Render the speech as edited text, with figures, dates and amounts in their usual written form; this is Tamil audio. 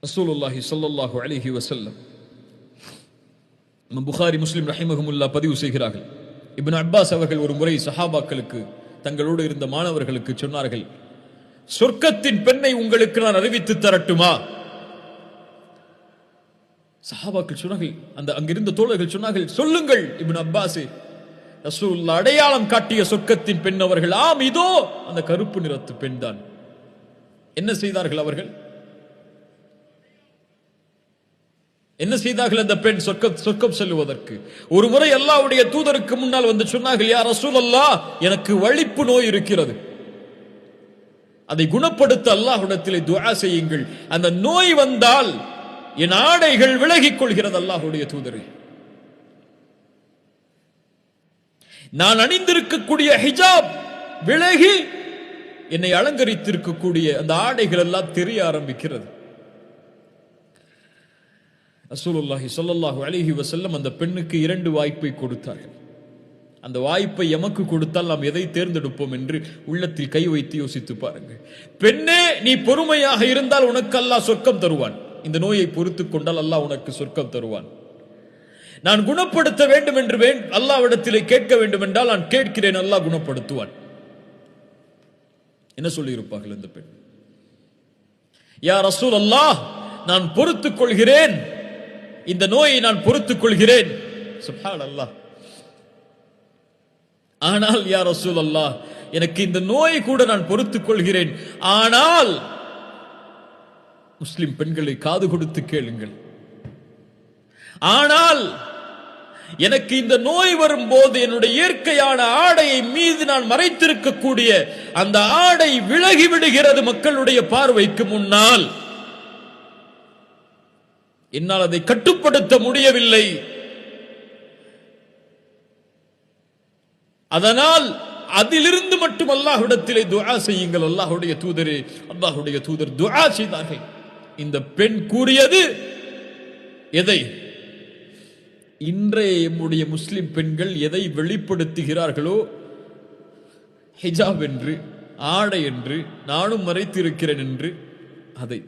ரசூலுல்லாஹி ஸல்லல்லாஹு அலைஹி வஸல்லம் புகாரி முஸ்லிம் ரஹிமஹுமுல்லாஹ் பதிவு செய்கிறார்கள். இப்னு அப்பாஸ் அவர்கள் ஒரு முறை சஹாபாக்களுக்கு, தங்களோடு இருந்த மாணவர்களுக்கு சொன்னார்கள், சொர்க்கத்தின் பெண்ணை உங்களுக்கு நான் அறிவித்து தரட்டுமா? சஹாபாக்கள் சொன்னார்கள், அங்கிருந்த தோழர்கள் சொன்னார்கள், சொல்லுங்கள் இப்னு அப்பாஸ். ரசூலுல்லாஹ் அடையாளம் காட்டிய சொர்க்கத்தின் பெண் அவர்கள், ஆம் இதோ அந்த கருப்பு நிறத்து பெண் தான். என்ன செய்தார்கள் அவர்கள்? என்ன செய்தார்கள் அந்த பெண் சொர்க்கம் செல்வதற்கு? ஒரு முறை அல்லாஹ்வுடைய தூதருக்கு முன்னால் வந்து சொன்னார்கள், யா ரசூலல்லாஹ், எனக்கு வலிப்பு நோய் இருக்கிறது, அதை குணப்படுத்த அல்லாஹ்விடத்திலே துஆ செய்யுங்கள். அந்த நோய் வந்தால் என் ஆடைகள் விலகிக் கொள்கிறது அல்லாஹ்வுடைய தூதரே. நான் அணிந்திருக்கக்கூடிய ஹிஜாப் விலகி என்னை அலங்கரித்திருக்கக்கூடிய அந்த ஆடைகள் எல்லாம் தெரிய ஆரம்பிக்கிறது. ரசூலுல்லாஹி ஸல்லல்லாஹு அலைஹி வஸல்லம் அந்த பெண்ணுக்கு 2 வாய்ப்பை கொடுத்தார்கள். அந்த வாய்ப்பை எமக்கு கொடுத்தால் நாம் எதை தேர்ந்தெடுப்போம் என்று உள்ளத்தில் கை வைத்து யோசித்து பாருங்கள். பெண்ணே, நீ பொறுமையாக இருந்தால் உனக்கு அல்லாஹ் சொர்க்கம் தருவான். இந்த நோயை பொறுத்துக் கொண்டால் அல்லாஹ் உனக்கு சொர்க்கம் தருவான். நான் குணப்படுத்த வேண்டும் என்று அல்லாஹ்விடத்திலே கேட்க வேண்டும் என்றால் நான் கேட்கிறேன், அல்லாஹ் குணப்படுத்துவான். என்ன சொல்லி இருப்பார்கள் அந்த பெண்? யா ரசூலல்லாஹ், நான் பொறுத்துக் கொள்கிறேன், இந்த நோயை நான் பொறுத்துக் கொள்கிறேன். சுப்ஹானல்லாஹ். ஆனால் யா ரசூலல்லாஹ், எனக்கு இந்த நோயை கூட நான் பொறுத்துக் கொள்கிறேன், ஆனால் முஸ்லிம் பெண்களை காது கொடுத்து கேளுங்கள், ஆனால் எனக்கு இந்த நோய் வரும்போது என்னுடைய இயற்கையான ஆடையை மீது நான் மறைத்திருக்கக்கூடிய அந்த ஆடை விலகி விடுகிறது மக்களுடைய பார்வைக்கு முன்னால். என்னால் அதை கட்டுப்படுத்த முடியவில்லை. அதனால் அதிலிருந்து மட்டும் அல்லாஹ்விடத்திலே துஆ செய்யுங்கள். அல்லாஹ்வுடைய தூதரே, அல்லாஹ்வுடைய தூதர் துஆ செய்தார்கள். இந்த பெண் கூறியது எதை? இன்றைய நம்முடைய முஸ்லிம் பெண்கள் எதை வெளிப்படுத்துகிறார்களோ, ஹிஜாப் என்று, ஆடை என்று, நானும் மறைத்திருக்கிறேன் என்று, அதை